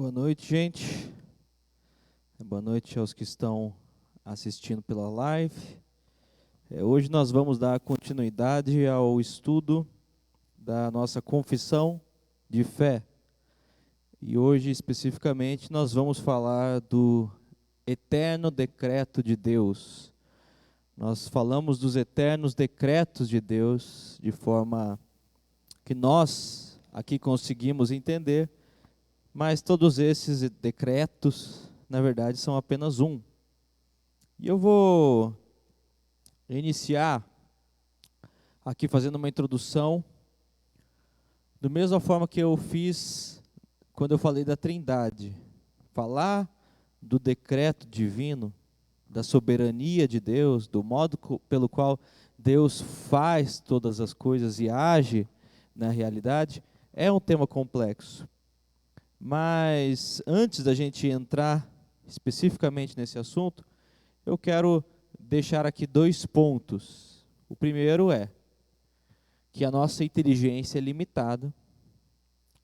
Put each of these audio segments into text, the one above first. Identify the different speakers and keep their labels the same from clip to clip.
Speaker 1: Boa noite, gente. Boa noite aos que estão assistindo pela live. Hoje nós vamos dar continuidade ao estudo da nossa confissão de fé. E hoje, especificamente, nós vamos falar do eterno decreto de Deus. Nós falamos dos eternos decretos de Deus de forma que nós aqui conseguimos entender. Mas todos esses decretos, na verdade, são apenas um. E eu vou iniciar aqui fazendo uma introdução, da mesma forma que eu fiz quando eu falei da Trindade. Falar do decreto divino, da soberania de Deus, do modo pelo qual Deus faz todas as coisas e age na realidade, é um tema complexo. Mas antes da gente entrar especificamente nesse assunto, eu quero deixar aqui 2 pontos. O primeiro é que a nossa inteligência é limitada,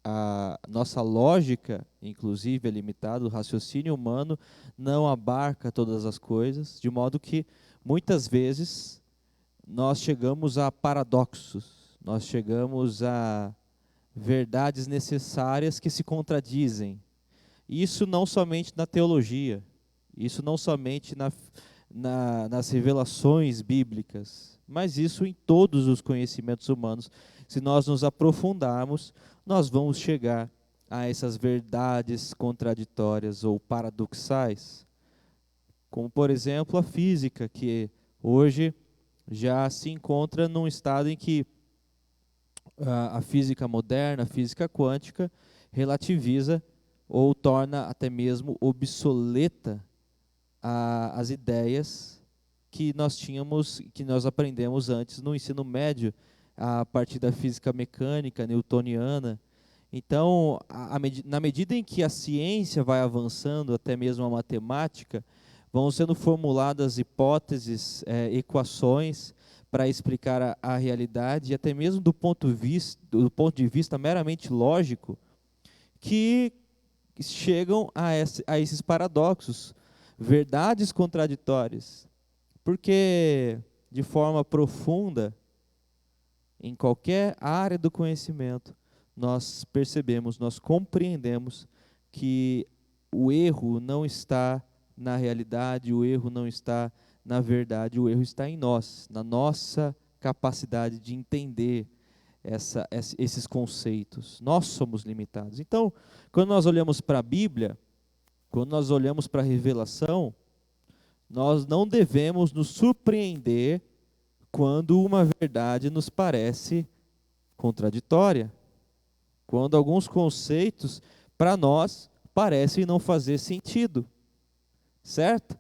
Speaker 1: a nossa lógica, inclusive, é limitada, o raciocínio humano não abarca todas as coisas, de modo que, muitas vezes, nós chegamos a paradoxos, nós chegamos a verdades necessárias que se contradizem. Isso não somente na teologia, isso não somente nas revelações bíblicas, mas isso em todos os conhecimentos humanos. Se nós nos aprofundarmos, nós vamos chegar a essas verdades contraditórias ou paradoxais. Como, por exemplo, a física, que hoje já se encontra num estado em que a física moderna, a física quântica, relativiza ou torna até mesmo obsoleta as ideias que nós tínhamos, que nós aprendemos antes no ensino médio, a partir da física mecânica newtoniana. Então, na medida em que a ciência vai avançando, até mesmo a matemática, vão sendo formuladas hipóteses, equações, para explicar a realidade, e até mesmo do ponto de vista meramente lógico, que chegam a esses paradoxos, verdades contraditórias. Porque, de forma profunda, em qualquer área do conhecimento, nós percebemos, nós compreendemos que o erro não está na realidade, o erro não está na verdade, o erro está em nós, na nossa capacidade de entender esses conceitos. Nós somos limitados. Então, quando nós olhamos para a Bíblia, quando nós olhamos para a revelação, nós não devemos nos surpreender quando uma verdade nos parece contraditória, quando alguns conceitos, para nós, parecem não fazer sentido, certo?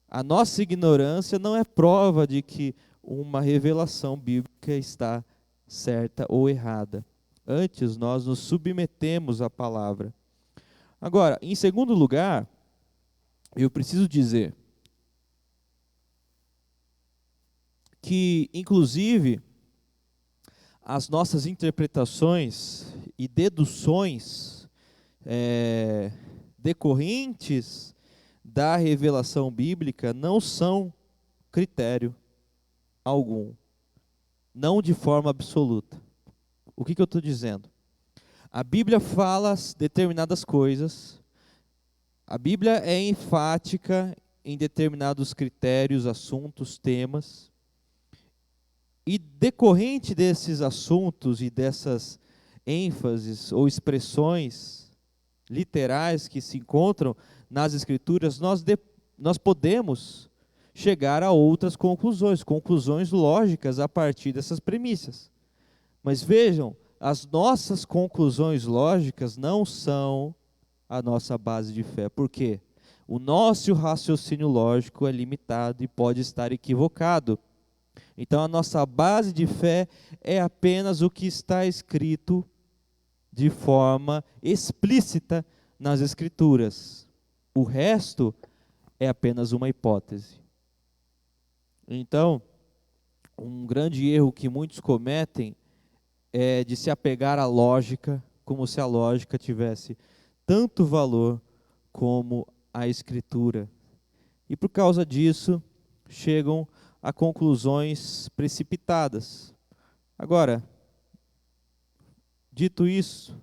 Speaker 1: A nossa ignorância não é prova de que uma revelação bíblica está certa ou errada. Antes, nós nos submetemos à palavra. Agora, em segundo lugar, eu preciso dizer que, inclusive, as nossas interpretações e deduções decorrentes da revelação bíblica não são critério algum, não de forma absoluta. O que eu estou dizendo? A Bíblia fala determinadas coisas, a Bíblia é enfática em determinados critérios, assuntos, temas, e decorrente desses assuntos e dessas ênfases ou expressões literais que se encontram nas Escrituras, nós podemos chegar a outras conclusões lógicas a partir dessas premissas. Mas vejam, as nossas conclusões lógicas não são a nossa base de fé. Por quê? O nosso raciocínio lógico é limitado e pode estar equivocado. Então a nossa base de fé é apenas o que está escrito de forma explícita nas Escrituras. O resto é apenas uma hipótese. Então, um grande erro que muitos cometem é de se apegar à lógica, como se a lógica tivesse tanto valor como a Escritura. E por causa disso, chegam a conclusões precipitadas. Agora, dito isso,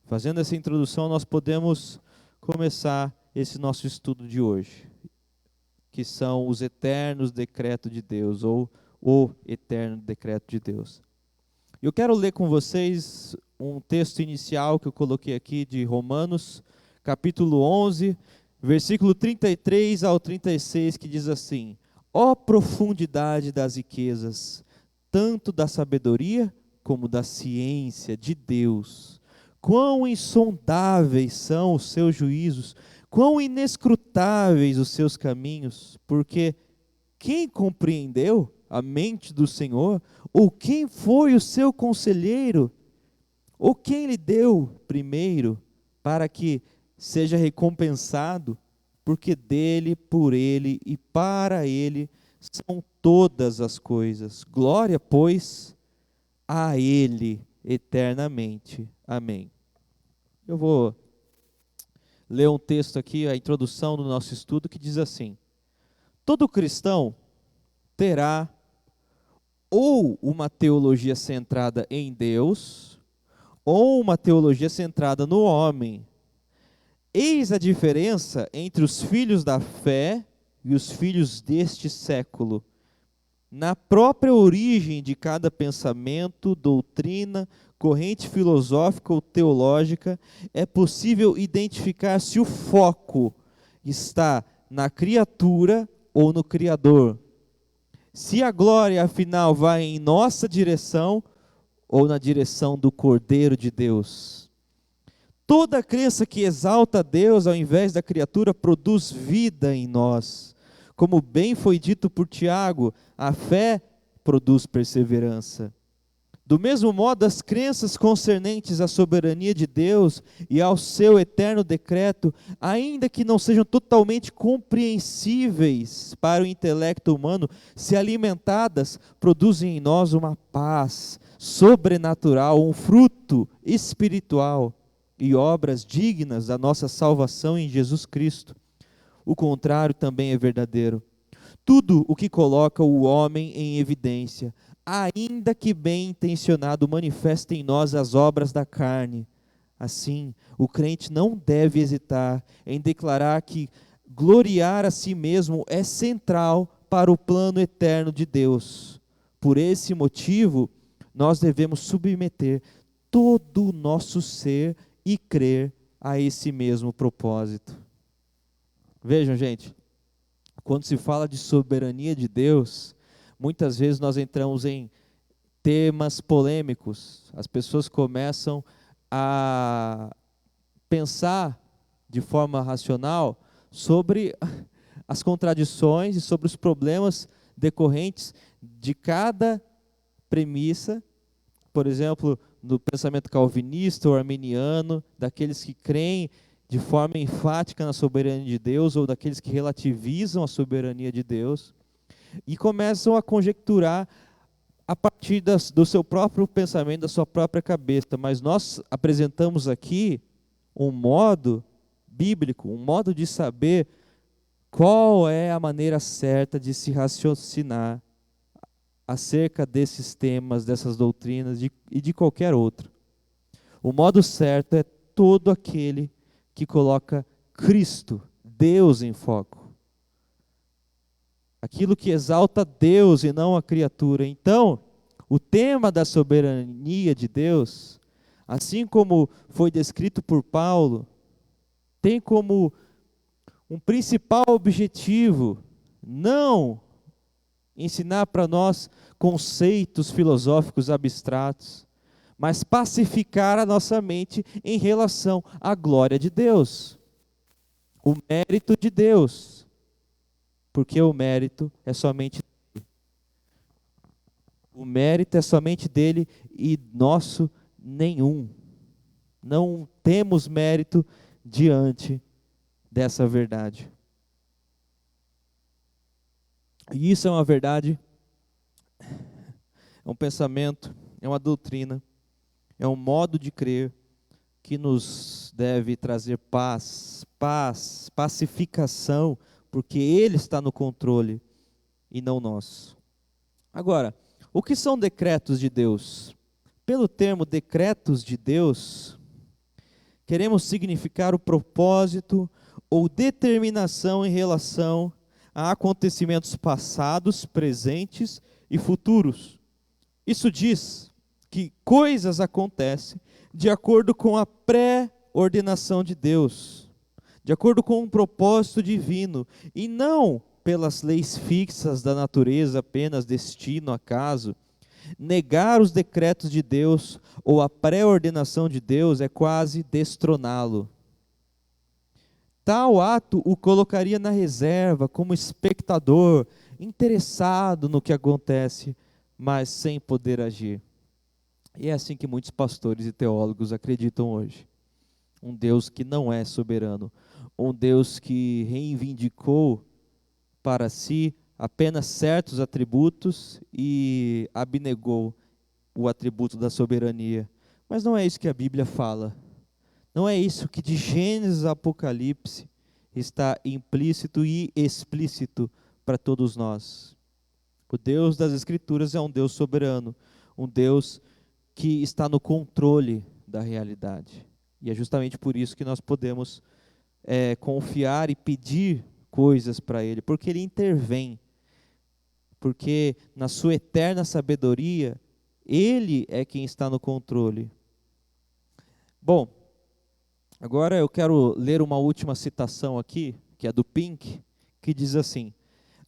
Speaker 1: fazendo essa introdução, nós podemos começar esse nosso estudo de hoje, que são os eternos decretos de Deus, ou o eterno decreto de Deus. Eu quero ler com vocês um texto inicial que eu coloquei aqui de Romanos, capítulo 11, versículo 33 ao 36, que diz assim: ó profundidade das riquezas, tanto da sabedoria como da ciência de Deus! Quão insondáveis são os seus juízos, quão inescrutáveis os seus caminhos, porque quem compreendeu a mente do Senhor? Ou quem foi o seu conselheiro? Ou quem lhe deu primeiro para que seja recompensado? Porque dele, por ele e para ele são todas as coisas. Glória, pois, a ele eternamente. Amém. Eu vou ler um texto aqui, a introdução do nosso estudo, que diz assim: todo cristão terá ou uma teologia centrada em Deus, ou uma teologia centrada no homem. Eis a diferença entre os filhos da fé e os filhos deste século. Na própria origem de cada pensamento, doutrina, corrente filosófica ou teológica, é possível identificar se o foco está na criatura ou no Criador. Se a glória, afinal, vai em nossa direção ou na direção do Cordeiro de Deus. Toda crença que exalta a Deus ao invés da criatura produz vida em nós. Como bem foi dito por Tiago, a fé produz perseverança. Do mesmo modo, as crenças concernentes à soberania de Deus e ao seu eterno decreto, ainda que não sejam totalmente compreensíveis para o intelecto humano, se alimentadas, produzem em nós uma paz sobrenatural, um fruto espiritual e obras dignas da nossa salvação em Jesus Cristo. O contrário também é verdadeiro. Tudo o que coloca o homem em evidência, ainda que bem intencionado, manifesta em nós as obras da carne. Assim, o crente não deve hesitar em declarar que gloriar a si mesmo é central para o plano eterno de Deus. Por esse motivo, nós devemos submeter todo o nosso ser e crer a esse mesmo propósito. Vejam, gente, quando se fala de soberania de Deus, muitas vezes nós entramos em temas polêmicos. As pessoas começam a pensar de forma racional sobre as contradições e sobre os problemas decorrentes de cada premissa, por exemplo, no pensamento calvinista ou arminiano, daqueles que creem de forma enfática na soberania de Deus, ou daqueles que relativizam a soberania de Deus, e começam a conjecturar a partir do seu próprio pensamento, da sua própria cabeça. Mas nós apresentamos aqui um modo bíblico, um modo de saber qual é a maneira certa de se raciocinar acerca desses temas, dessas doutrinas e de qualquer outro. O modo certo é todo aquele que coloca Cristo, Deus, em foco. Aquilo que exalta Deus e não a criatura. Então, o tema da soberania de Deus, assim como foi descrito por Paulo, tem como um principal objetivo não ensinar para nós conceitos filosóficos abstratos, mas pacificar a nossa mente em relação à glória de Deus, o mérito de Deus, porque o mérito é somente dele. O mérito é somente dele e nosso nenhum. Não temos mérito diante dessa verdade. E isso é uma verdade, é um pensamento, é uma doutrina, é um modo de crer que nos deve trazer paz, pacificação, porque Ele está no controle e não nós. Agora, o que são decretos de Deus? Pelo termo decretos de Deus, queremos significar o propósito ou determinação em relação a acontecimentos passados, presentes e futuros. Isso diz que coisas acontecem de acordo com a pré-ordenação de Deus, de acordo com um propósito divino, e não pelas leis fixas da natureza, apenas destino, acaso. Negar os decretos de Deus ou a pré-ordenação de Deus é quase destroná-lo. Tal ato o colocaria na reserva, como espectador, interessado no que acontece, mas sem poder agir. E é assim que muitos pastores e teólogos acreditam hoje. Um Deus que não é soberano, um Deus que reivindicou para si apenas certos atributos e abnegou o atributo da soberania. Mas não é isso que a Bíblia fala. Não é isso que de Gênesis a Apocalipse está implícito e explícito para todos nós. O Deus das Escrituras é um Deus soberano, um Deus que está no controle da realidade. E é justamente por isso que nós podemos confiar e pedir coisas para Ele, porque Ele intervém, porque na sua eterna sabedoria, Ele é quem está no controle. Bom, agora eu quero ler uma última citação aqui, que é do Pink, que diz assim: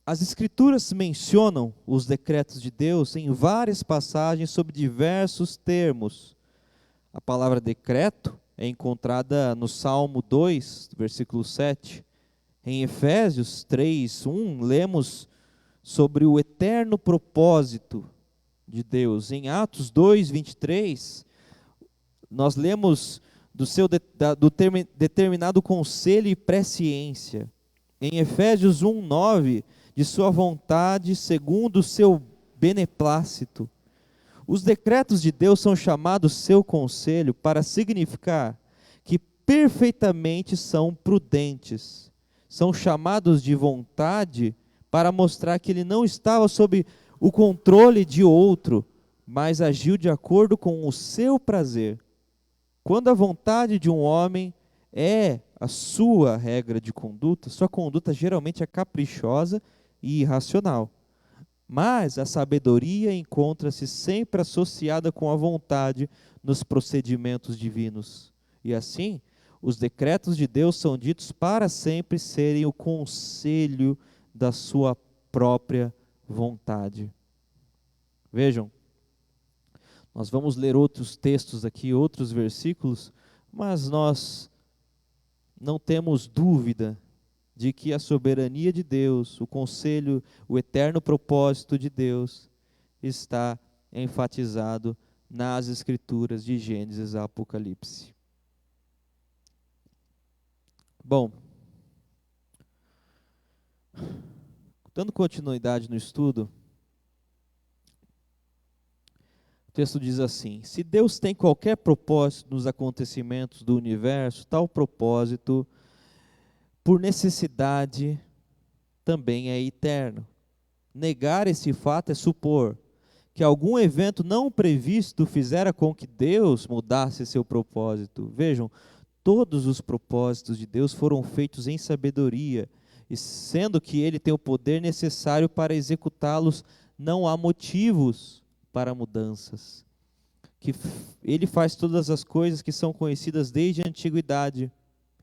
Speaker 1: as Escrituras mencionam os decretos de Deus em várias passagens sob diversos termos. A palavra decreto é encontrada no Salmo 2, versículo 7. Em Efésios 3, 1, lemos sobre o eterno propósito de Deus. Em Atos 2, 23, nós lemos do determinado conselho e presciência. Em Efésios 1, 9, de sua vontade segundo o seu beneplácito. Os decretos de Deus são chamados seu conselho para significar que perfeitamente são prudentes. São chamados de vontade para mostrar que ele não estava sob o controle de outro, mas agiu de acordo com o seu prazer. Quando a vontade de um homem é a sua regra de conduta, sua conduta geralmente é caprichosa e irracional. Mas a sabedoria encontra-se sempre associada com a vontade nos procedimentos divinos. E assim, os decretos de Deus são ditos para sempre serem o conselho da sua própria vontade. Vejam, nós vamos ler outros textos aqui, outros versículos, mas nós não temos dúvida de que a soberania de Deus, o conselho, o eterno propósito de Deus está enfatizado nas Escrituras de Gênesis a Apocalipse. Bom, dando continuidade no estudo, o texto diz assim: se Deus tem qualquer propósito nos acontecimentos do universo, tal propósito, por necessidade, também é eterno. Negar esse fato é supor que algum evento não previsto fizera com que Deus mudasse seu propósito. Vejam, todos os propósitos de Deus foram feitos em sabedoria, e sendo que Ele tem o poder necessário para executá-los, não há motivos para mudanças. Ele faz todas as coisas que são conhecidas desde a antiguidade.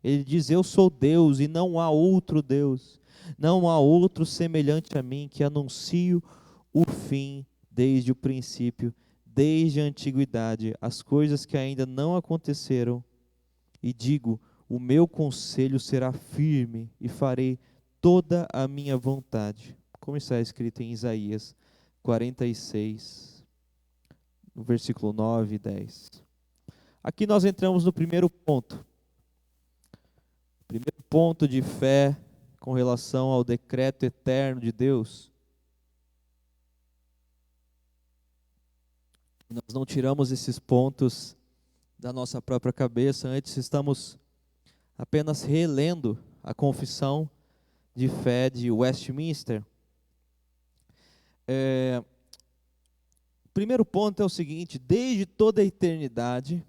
Speaker 1: Ele diz: eu sou Deus e não há outro Deus, não há outro semelhante a mim, que anuncio o fim desde o princípio, desde a antiguidade, as coisas que ainda não aconteceram, e digo: o meu conselho será firme e farei toda a minha vontade. Como está escrito em Isaías 46, no versículo 9 e 10. Aqui nós entramos no primeiro ponto. Primeiro ponto de fé com relação ao decreto eterno de Deus. Nós não tiramos esses pontos da nossa própria cabeça. Antes estamos apenas relendo a confissão de fé de Westminster. O primeiro ponto é o seguinte: desde toda a eternidade,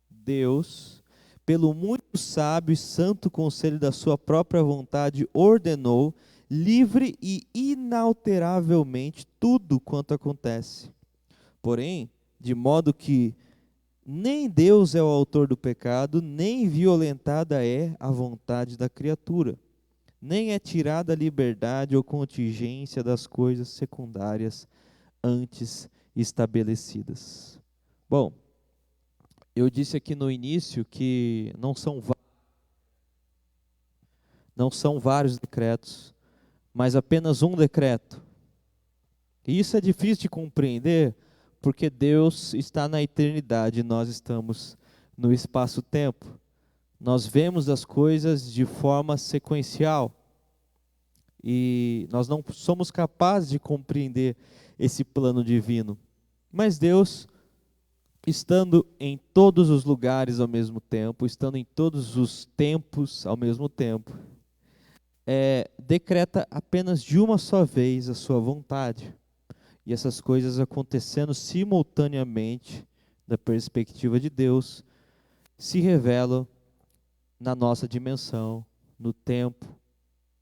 Speaker 1: Deus, pelo muito sábio e santo conselho da sua própria vontade, ordenou livre e inalteravelmente tudo quanto acontece. Porém, de modo que nem Deus é o autor do pecado, nem violentada é a vontade da criatura, nem é tirada a liberdade ou contingência das coisas secundárias antes estabelecidas. Bom, eu disse aqui no início que não são vários decretos, mas apenas um decreto. E isso é difícil de compreender, porque Deus está na eternidade e nós estamos no espaço-tempo. Nós vemos as coisas de forma sequencial e nós não somos capazes de compreender esse plano divino. Mas Deus, estando em todos os lugares ao mesmo tempo, estando em todos os tempos ao mesmo tempo, decreta apenas de uma só vez a sua vontade. E essas coisas acontecendo simultaneamente, da perspectiva de Deus, se revelam na nossa dimensão, no tempo,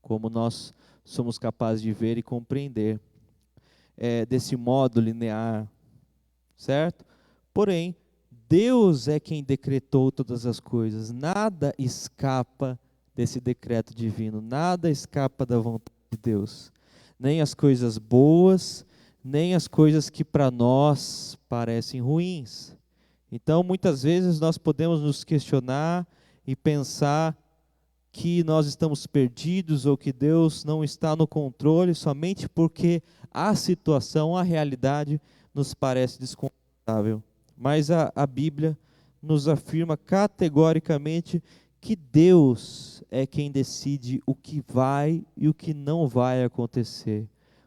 Speaker 1: como nós somos capazes de ver e compreender, desse modo linear, certo? Porém, Deus é quem decretou todas as coisas, nada escapa desse decreto divino, nada escapa da vontade de Deus, nem as coisas boas, nem as coisas que para nós parecem ruins. Então, muitas vezes nós podemos nos questionar e pensar que nós estamos perdidos ou que Deus não está no controle somente porque a situação, a realidade nos parece desconfortável. Mas a Bíblia nos afirma categoricamente que Deus é quem decide o que vai e o que não vai acontecer.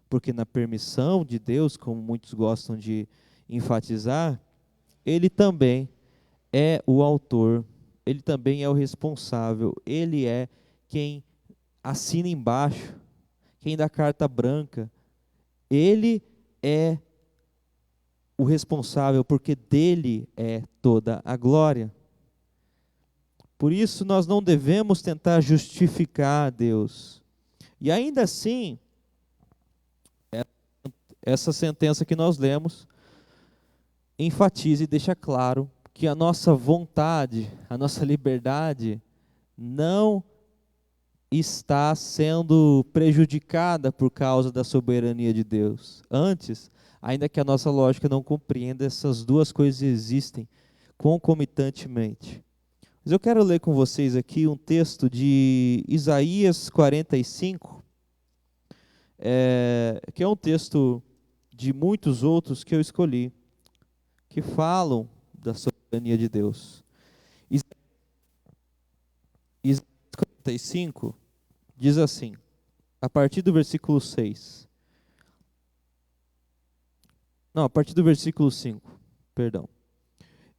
Speaker 1: Porque na permissão de Deus, como muitos gostam de enfatizar, Ele também é o autor, Ele também é o responsável, Ele é quem assina embaixo, quem dá carta branca. Ele é o responsável, porque dele é toda a glória. Por isso nós não devemos tentar justificar a Deus. E ainda assim, essa sentença que nós lemos enfatiza e deixa claro que a nossa vontade, a nossa liberdade não está sendo prejudicada por causa da soberania de Deus. Antes, ainda que a nossa lógica não compreenda, essas duas coisas existem concomitantemente. Mas eu quero ler com vocês aqui um texto de Isaías 45, que é um texto de muitos outros que eu escolhi, que falam da soberania de Deus. Isaías 45 diz assim, a partir do versículo 6. Não, a partir do versículo 5, perdão.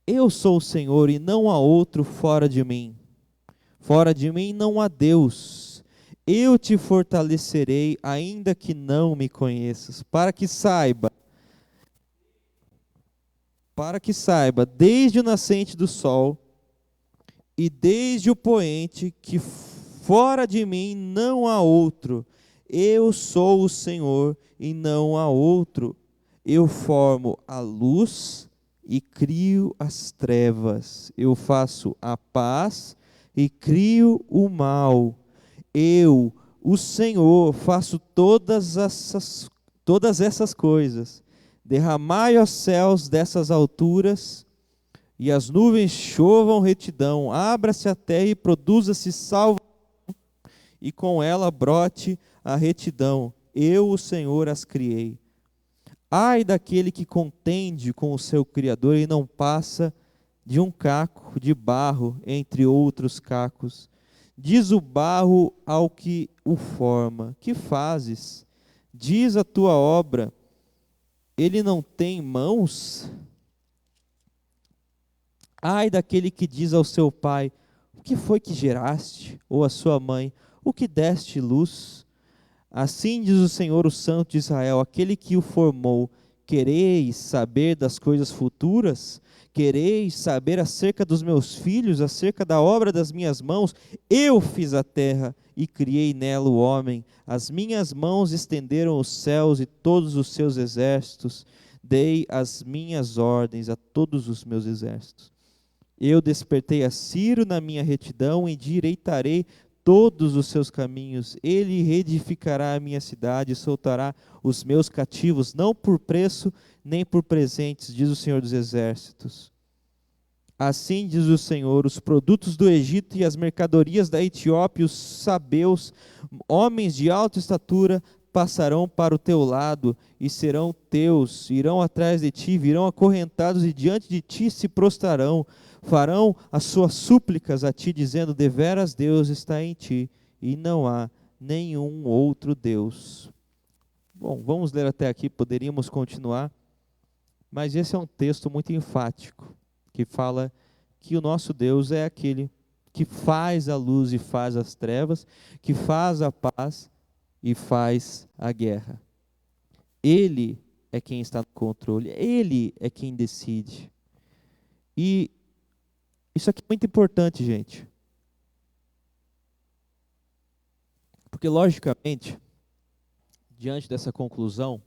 Speaker 1: Eu sou o Senhor e não há outro fora de mim. Fora de mim não há Deus. Eu te fortalecerei, ainda que não me conheças, para que saiba, desde o nascente do sol e desde o poente, que fora de mim não há outro. Eu sou o Senhor e não há outro. Eu formo a luz e crio as trevas. Eu faço a paz e crio o mal. Eu, o Senhor, faço todas essas coisas. Derramai aos céus dessas alturas, e as nuvens chovam retidão. Abra-se a terra e produza-se salvação, e com ela brote a retidão. Eu, o Senhor, as criei. Ai daquele que contende com o seu Criador e não passa de um caco de barro entre outros cacos. Diz o barro ao que o forma: que fazes? Diz a tua obra: ele não tem mãos? Ai daquele que diz ao seu pai: o que foi que geraste? Ou à sua mãe: o que deste luz? Assim diz o Senhor, o Santo de Israel, aquele que o formou: quereis saber das coisas futuras? Quereis saber acerca dos meus filhos, acerca da obra das minhas mãos? Eu fiz a terra e criei nela o homem. As minhas mãos estenderam os céus e todos os seus exércitos. Dei as minhas ordens a todos os meus exércitos. Eu despertei a Ciro na minha retidão, endireitarei todos os seus caminhos. Ele reedificará a minha cidade e soltará os meus cativos, não por preço nem por presentes, diz o Senhor dos Exércitos. Assim diz o Senhor: os produtos do Egito e as mercadorias da Etiópia, os sabeus, homens de alta estatura, passarão para o teu lado e serão teus, irão atrás de ti, virão acorrentados e diante de ti se prostrarão, farão as suas súplicas a ti, dizendo: deveras Deus está em ti, e não há nenhum outro Deus. Bom, vamos ler até aqui, poderíamos continuar, mas esse é um texto muito enfático, que fala que o nosso Deus é aquele que faz a luz e faz as trevas, que faz a paz e faz a guerra. Ele é quem está no controle, ele é quem decide. E isso aqui é muito importante, gente. Porque, logicamente, diante dessa conclusão,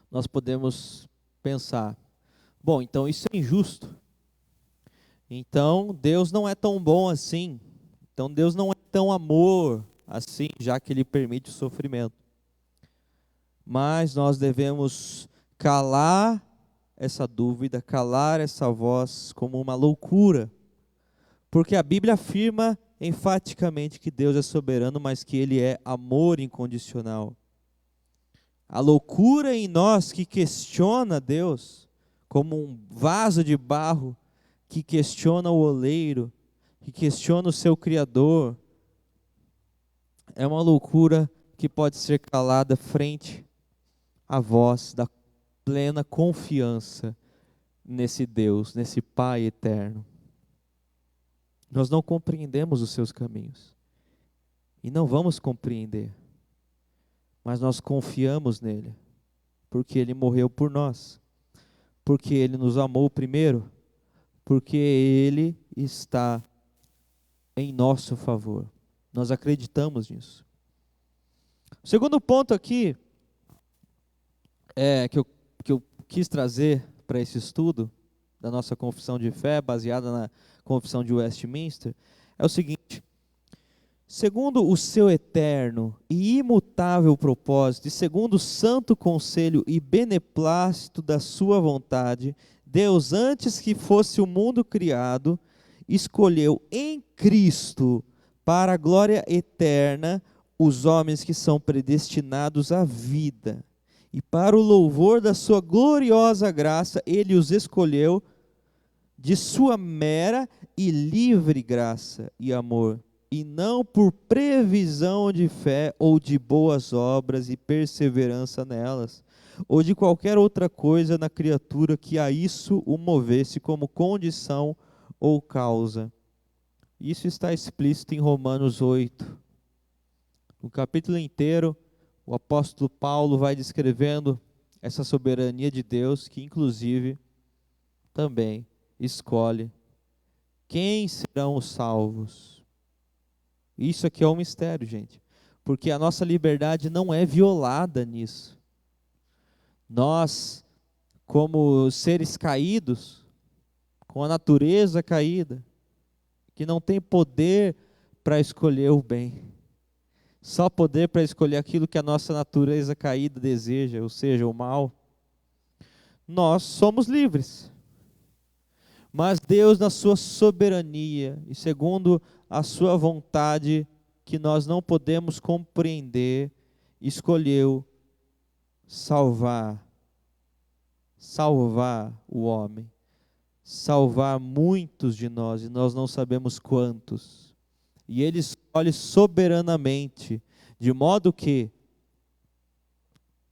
Speaker 1: nós podemos pensar: bom, então isso é injusto. Então Deus não é tão bom assim. Então Deus não é tão amor assim, já que Ele permite o sofrimento. Mas nós devemos calar essa dúvida, calar essa voz como uma loucura. Porque a Bíblia afirma enfaticamente que Deus é soberano, mas que Ele é amor incondicional. A loucura em nós que questiona Deus, como um vaso de barro que questiona o oleiro, que questiona o seu Criador, é uma loucura que pode ser calada frente à voz da plena confiança nesse Deus, nesse Pai eterno. Nós não compreendemos os seus caminhos e não vamos compreender, mas nós confiamos nele, porque ele morreu por nós, porque ele nos amou primeiro, porque ele está em nosso favor. Nós acreditamos nisso. O segundo ponto aqui que eu quis trazer para esse estudo da nossa confissão de fé, baseada na confissão de Westminster, é o seguinte: segundo o seu eterno e imutável propósito, e segundo o santo conselho e beneplácito da sua vontade, Deus, antes que fosse o mundo criado, escolheu em Cristo, para a glória eterna, os homens que são predestinados à vida. E para o louvor da sua gloriosa graça, Ele os escolheu de sua mera e livre graça e amor, e não por previsão de fé ou de boas obras e perseverança nelas, ou de qualquer outra coisa na criatura que a isso o movesse como condição ou causa. Isso está explícito em Romanos 8. No capítulo inteiro, o apóstolo Paulo vai descrevendo essa soberania de Deus, que inclusive também escolhe quem serão os salvos. Isso aqui é um mistério, gente, porque a nossa liberdade não é violada nisso. Nós, como seres caídos, com a natureza caída, que não tem poder para escolher o bem, só poder para escolher aquilo que a nossa natureza caída deseja, ou seja, o mal, nós somos livres. Mas Deus, na sua soberania e segundo a sua vontade, que nós não podemos compreender, escolheu salvar o homem, salvar muitos de nós, e nós não sabemos quantos. E Ele escolhe soberanamente, de modo que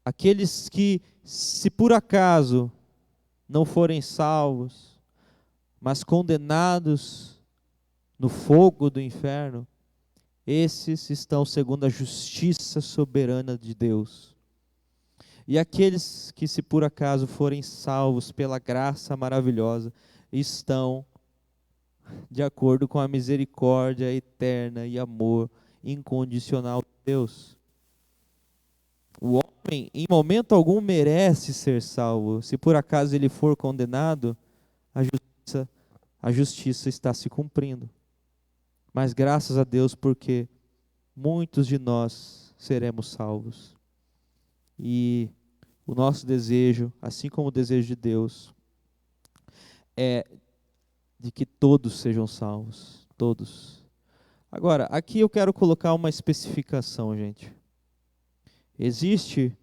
Speaker 1: aqueles que, se por acaso não forem salvos, mas condenados no fogo do inferno, esses estão segundo a justiça soberana de Deus. E aqueles que, se por acaso forem salvos pela graça maravilhosa, estão de acordo com a misericórdia eterna e amor incondicional de Deus. O homem, em momento algum, merece ser salvo. Se por acaso ele for condenado, a justiça está se cumprindo. Mas graças a Deus, porque muitos de nós seremos salvos. E o nosso desejo, assim como o desejo de Deus, é de que todos sejam salvos. Todos. Agora, aqui eu quero colocar uma especificação, gente. Existe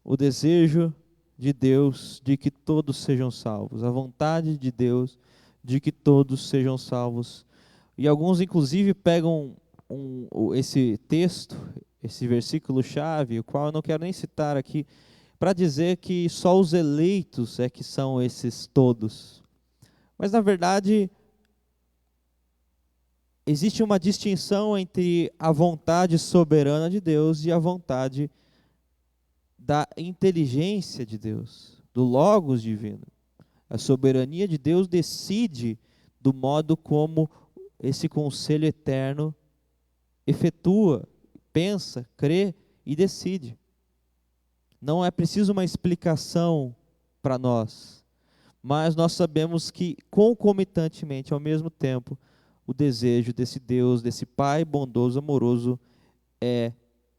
Speaker 1: o desejo de Deus de que todos sejam salvos, a vontade de Deus de que todos sejam salvos. E alguns, inclusive, pegam esse texto, esse versículo-chave, o qual eu não quero nem citar aqui, para dizer que só os eleitos é que são esses todos. Mas, na verdade, existe uma distinção entre a vontade soberana de Deus e a vontade da inteligência de Deus, do Logos divino. A soberania de Deus decide do modo como esse conselho eterno efetua, pensa, crê e decide. Não é preciso uma explicação para nós, mas nós sabemos que, concomitantemente, ao mesmo tempo, o desejo desse Deus, desse Pai bondoso, amoroso, é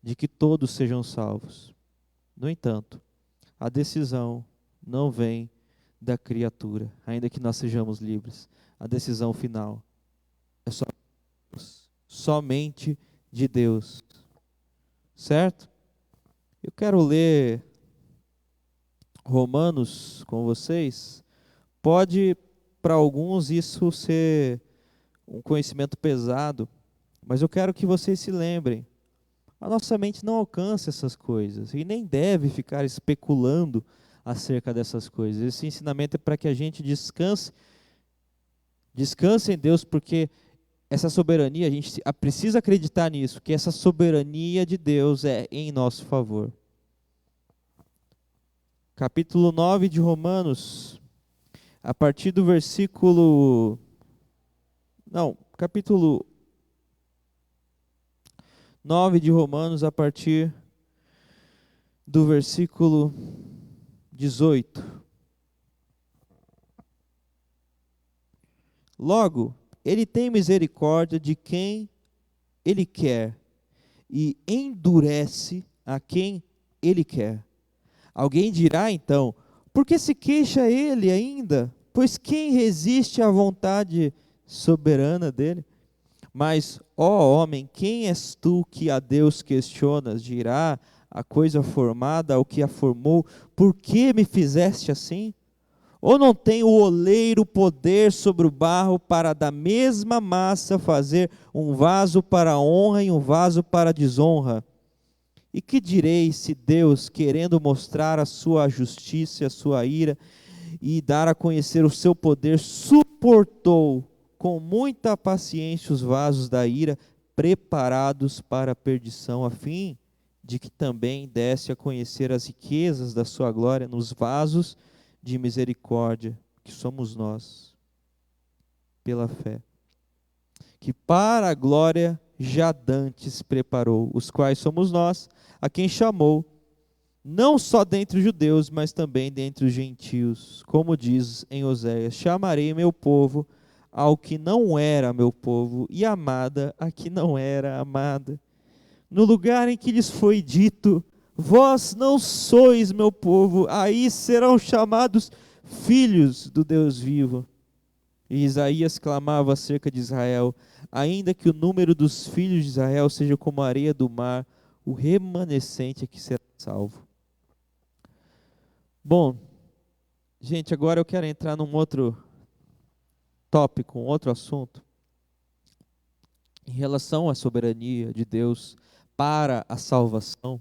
Speaker 1: de que todos sejam salvos. No entanto, a decisão não vem da criatura, ainda que nós sejamos livres. A decisão final é somente de Deus. Certo? Eu quero ler Romanos com vocês. Pode, para alguns, isso ser um conhecimento pesado, mas eu quero que vocês se lembrem. A nossa mente não alcança essas coisas e nem deve ficar especulando acerca dessas coisas. Esse ensinamento é para que a gente descanse em Deus, porque essa soberania, a gente precisa acreditar nisso, que essa soberania de Deus é em nosso favor. Capítulo 9 de Romanos, a partir do versículo... Não, capítulo 9 de Romanos, a partir do versículo 18. Logo, ele tem misericórdia de quem ele quer e endurece a quem ele quer. Alguém dirá então, por que se queixa ele ainda? Pois quem resiste à vontade soberana dele? Mas, ó homem, quem és tu que a Deus questionas? Dirá a coisa formada ao que a formou, por que me fizeste assim? Ou não tem o oleiro poder sobre o barro para da mesma massa fazer um vaso para honra e um vaso para desonra? E que direi se Deus, querendo mostrar a sua justiça e a sua ira e dar a conhecer o seu poder, suportou com muita paciência os vasos da ira preparados para a perdição, a fim de que também desse a conhecer as riquezas da sua glória nos vasos de misericórdia, que somos nós, pela fé, que para a glória já dantes preparou, os quais somos nós, a quem chamou, não só dentre os judeus, mas também dentre os gentios, como diz em Oséias, chamarei meu povo ao que não era meu povo, e amada a que não era amada. No lugar em que lhes foi dito, vós não sois meu povo, aí serão chamados filhos do Deus vivo. E Isaías clamava acerca de Israel, ainda que o número dos filhos de Israel seja como a areia do mar, o remanescente é que será salvo. Bom, gente, agora eu quero entrar num outro tópico, um outro assunto, em relação à soberania de Deus para a salvação.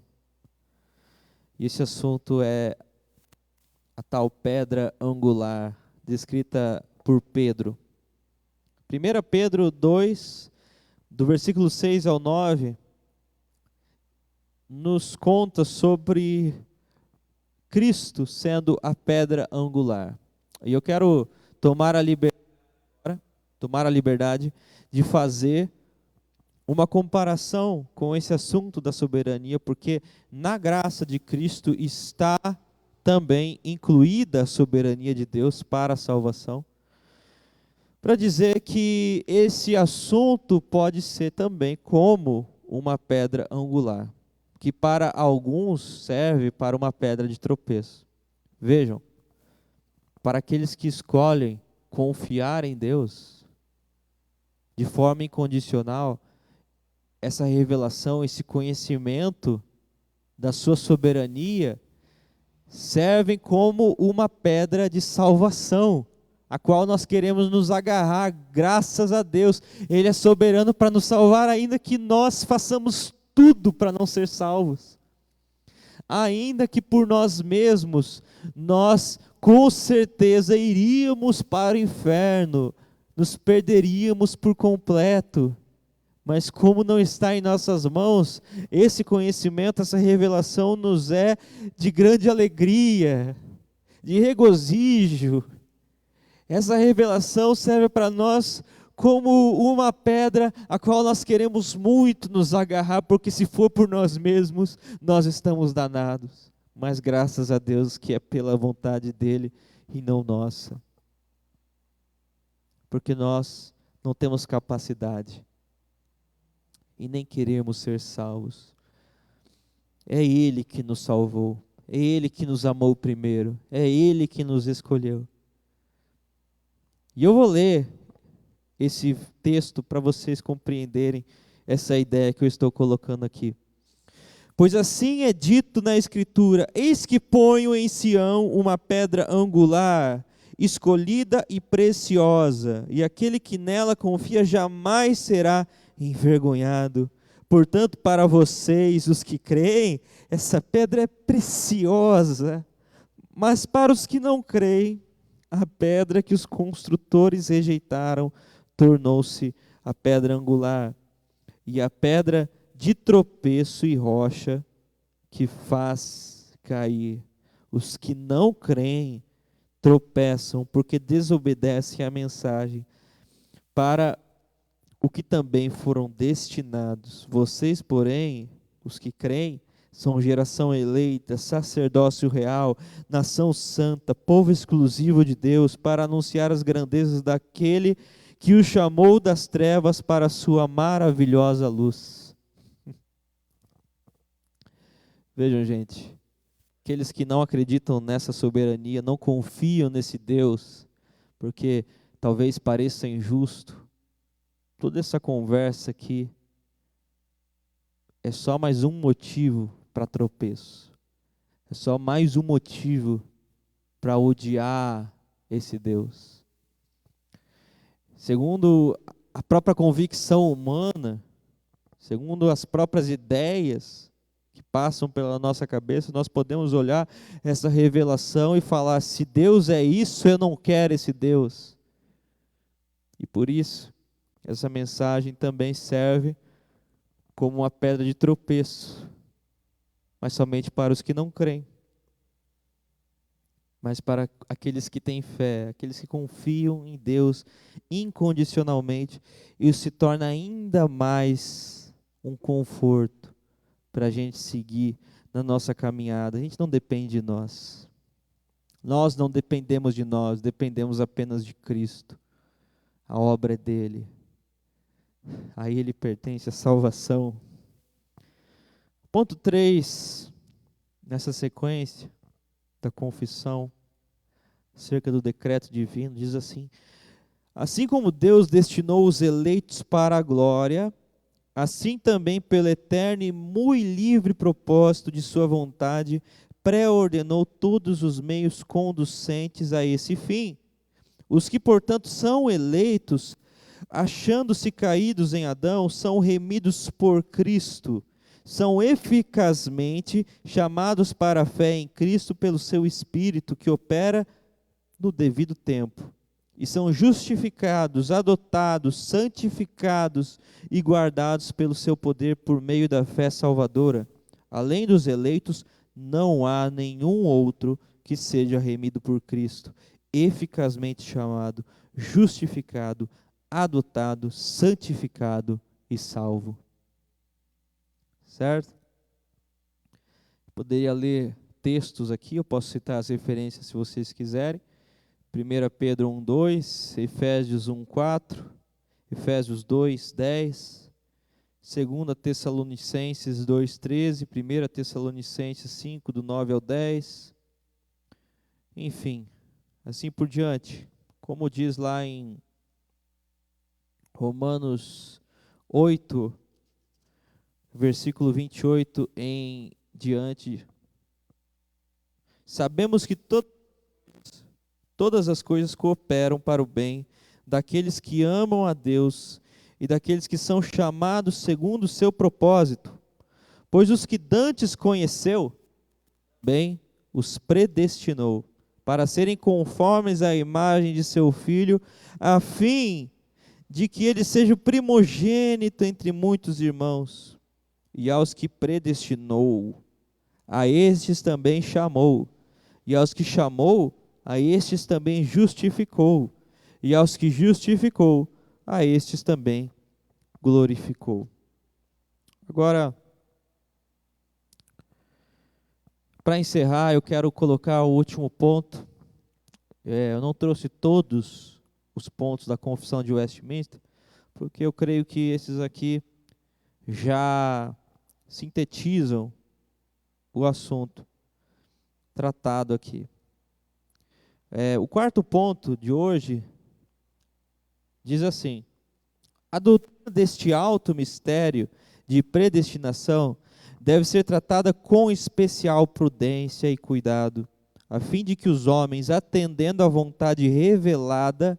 Speaker 1: E esse assunto é a tal pedra angular, descrita por Pedro. 1 Pedro 2, do versículo 6 ao 9, nos conta sobre Cristo sendo a pedra angular. E eu quero tomar a liberdade de fazer uma comparação com esse assunto da soberania, porque na graça de Cristo está também incluída a soberania de Deus para a salvação, para dizer que esse assunto pode ser também como uma pedra angular, que para alguns serve para uma pedra de tropeço. Vejam, para aqueles que escolhem confiar em Deus de forma incondicional, essa revelação, esse conhecimento da sua soberania servem como uma pedra de salvação, a qual nós queremos nos agarrar, graças a Deus. Ele é soberano para nos salvar, ainda que nós façamos tudo para não ser salvos. Ainda que por nós mesmos, nós com certeza iríamos para o inferno, nos perderíamos por completo. Mas como não está em nossas mãos, esse conhecimento, essa revelação nos é de grande alegria, de regozijo. Essa revelação serve para nós como uma pedra a qual nós queremos muito nos agarrar, porque se for por nós mesmos, nós estamos danados. Mas graças a Deus que é pela vontade dEle e não nossa. Porque nós não temos capacidade e nem queremos ser salvos. É Ele que nos salvou, é Ele que nos amou primeiro, é Ele que nos escolheu. E eu vou ler esse texto para vocês compreenderem essa ideia que eu estou colocando aqui. Pois assim é dito na Escritura: eis que ponho em Sião uma pedra angular, escolhida e preciosa, e aquele que nela confia jamais será envergonhado. Portanto, para vocês, os que creem, essa pedra é preciosa, mas para os que não creem, a pedra que os construtores rejeitaram tornou-se a pedra angular, e a pedra de tropeço e rocha que faz cair. Os que não creem tropeçam porque desobedecem à mensagem, para o que também foram destinados. Vocês, porém, os que creem, são geração eleita, sacerdócio real, nação santa, povo exclusivo de Deus, para anunciar as grandezas daquele que o chamou das trevas para a sua maravilhosa luz. Vejam, gente, aqueles que não acreditam nessa soberania, não confiam nesse Deus, porque talvez pareça injusto, toda essa conversa aqui é só mais um motivo para tropeço. É só mais um motivo para odiar esse Deus. Segundo a própria convicção humana, segundo as próprias ideias que passam pela nossa cabeça, nós podemos olhar essa revelação e falar: se Deus é isso, eu não quero esse Deus. E por isso, essa mensagem também serve como uma pedra de tropeço, mas somente para os que não creem. Mas para aqueles que têm fé, aqueles que confiam em Deus incondicionalmente, isso se torna ainda mais um conforto para a gente seguir na nossa caminhada. A gente não depende de nós. Nós não dependemos de nós, dependemos apenas de Cristo. A obra é dele. A Ele pertence a salvação. Ponto 3, nessa sequência da confissão, acerca do decreto divino, diz assim: assim como Deus destinou os eleitos para a glória, assim também pelo eterno e muito livre propósito de sua vontade, pré-ordenou todos os meios conducentes a esse fim. Os que, portanto, são eleitos, achando-se caídos em Adão, são remidos por Cristo, são eficazmente chamados para a fé em Cristo pelo seu Espírito, que opera no devido tempo. e são justificados, adotados, santificados e guardados pelo seu poder por meio da fé salvadora. Além dos eleitos, não há nenhum outro que seja remido por Cristo, eficazmente chamado, justificado, adotado, santificado e salvo. Certo? Poderia ler textos aqui, eu posso citar as referências se vocês quiserem. 1 Pedro 1:2, Efésios 1:4, Efésios 2:10, 2 Tessalonicenses 2:13, 1 Tessalonicenses 5, do 9 ao 10, enfim, assim por diante. Como diz lá em Romanos 8, versículo 28 em diante, sabemos que todas as coisas cooperam para o bem daqueles que amam a Deus e daqueles que são chamados segundo o seu propósito. Pois os que dantes conheceu, bem os predestinou para serem conformes à imagem de seu Filho, a fim de que ele seja o primogênito entre muitos irmãos. E aos que predestinou, a estes também chamou. E aos que chamou, a estes também justificou, e aos que justificou, a estes também glorificou. Agora, para encerrar, eu quero colocar o último ponto. Eu não trouxe todos os pontos da Confissão de Westminster, porque eu creio que esses aqui já sintetizam o assunto tratado aqui. O quarto ponto de hoje diz assim: a doutrina deste alto mistério de predestinação deve ser tratada com especial prudência e cuidado, a fim de que os homens, atendendo à vontade revelada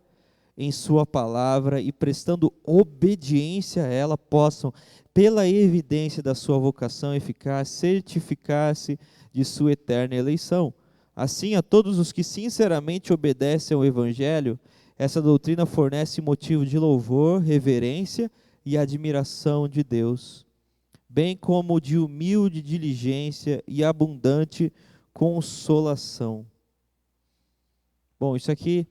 Speaker 1: em sua palavra e prestando obediência a ela, possam, pela evidência da sua vocação eficaz, certificar-se de sua eterna eleição. Assim, a todos os que sinceramente obedecem ao Evangelho, essa doutrina fornece motivo de louvor, reverência e admiração de Deus, bem como de humilde diligência e abundante consolação. Bom, isso aqui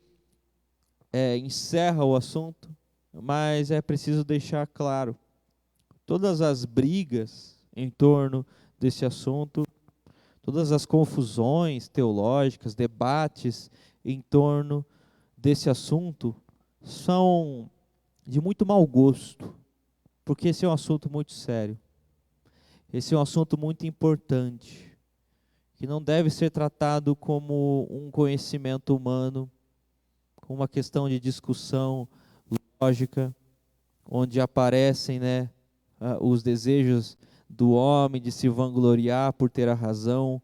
Speaker 1: encerra o assunto, mas é preciso deixar claro, todas as brigas em torno desse assunto, todas as confusões teológicas, debates em torno desse assunto são de muito mau gosto, porque esse é um assunto muito sério. Esse é um assunto muito importante, que não deve ser tratado como um conhecimento humano, como uma questão de discussão lógica, onde aparecem, os desejos do homem de se vangloriar por ter a razão,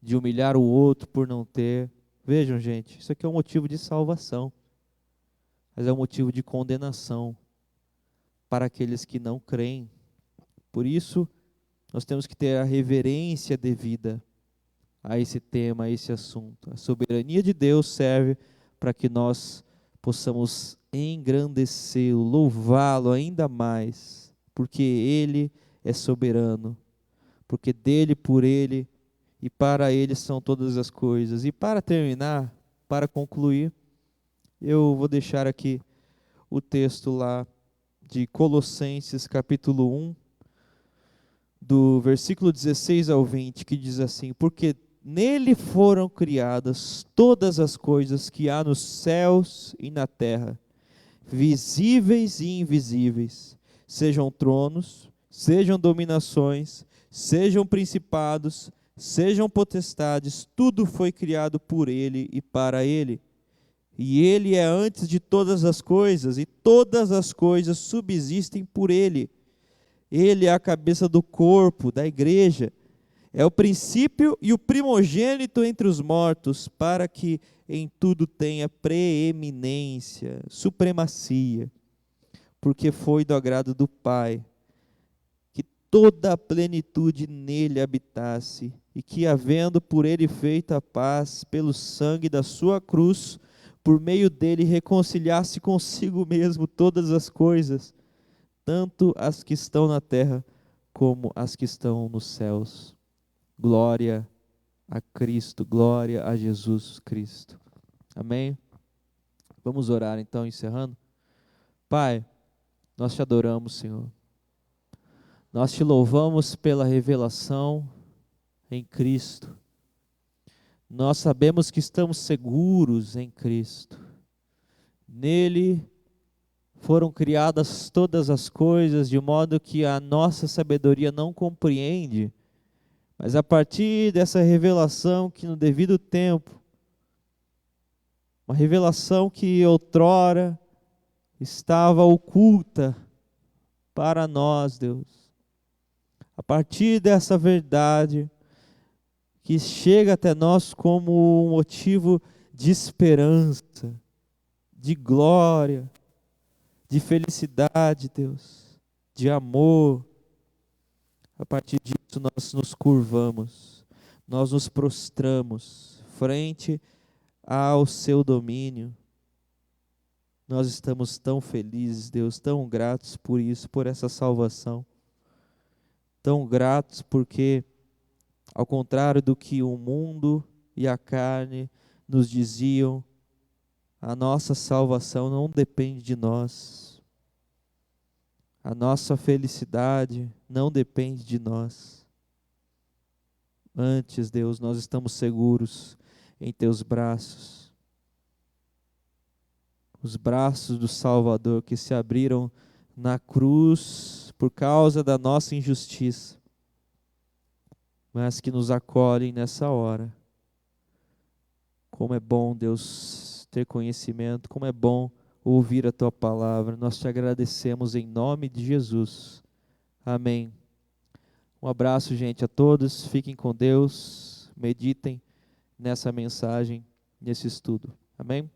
Speaker 1: de humilhar o outro por não ter. Vejam, gente, isso aqui é um motivo de salvação, mas é um motivo de condenação para aqueles que não creem. Por isso, nós temos que ter a reverência devida a esse tema, a esse assunto. A soberania de Deus serve para que nós possamos engrandecê-lo, louvá-lo ainda mais, porque Ele é soberano, porque dele, por Ele e para Ele são todas as coisas. E para terminar, para concluir, eu vou deixar aqui o texto lá de Colossenses capítulo 1, do versículo 16 ao 20, que diz assim: porque nele foram criadas todas as coisas que há nos céus e na terra, visíveis e invisíveis, sejam tronos, sejam dominações, sejam principados, sejam potestades, tudo foi criado por ele e para ele. E ele é antes de todas as coisas, e todas as coisas subsistem por ele. Ele é a cabeça do corpo, da igreja. É o princípio e o primogênito entre os mortos, para que em tudo tenha preeminência, supremacia, porque foi do agrado do Pai que toda a plenitude nele habitasse, e que, havendo por ele feito a paz pelo sangue da sua cruz, por meio dele reconciliasse consigo mesmo todas as coisas, tanto as que estão na terra como as que estão nos céus. Glória a Cristo, glória a Jesus Cristo. Amém? Vamos orar então, encerrando. Pai, nós te adoramos, Senhor. Nós te louvamos pela revelação em Cristo. Nós sabemos que estamos seguros em Cristo. Nele foram criadas todas as coisas, de modo que a nossa sabedoria não compreende, mas a partir dessa revelação que no devido tempo, uma revelação que outrora estava oculta para nós, Deus. A partir dessa verdade que chega até nós como um motivo de esperança, de glória, de felicidade, Deus, de amor. A partir disso nós nos curvamos, nós nos prostramos frente ao seu domínio. Nós estamos tão felizes, Deus, tão gratos por isso, por essa salvação. Tão gratos porque, ao contrário do que o mundo e a carne nos diziam, a nossa salvação não depende de nós. A nossa felicidade não depende de nós. Antes, Deus, nós estamos seguros em teus braços. Os braços do Salvador que se abriram na cruz por causa da nossa injustiça, mas que nos acolhem nessa hora. Como é bom, Deus, ter conhecimento, como é bom ouvir a tua palavra. Nós te agradecemos em nome de Jesus. Amém. Um abraço, gente, a todos. Fiquem com Deus. Meditem nessa mensagem, nesse estudo. Amém?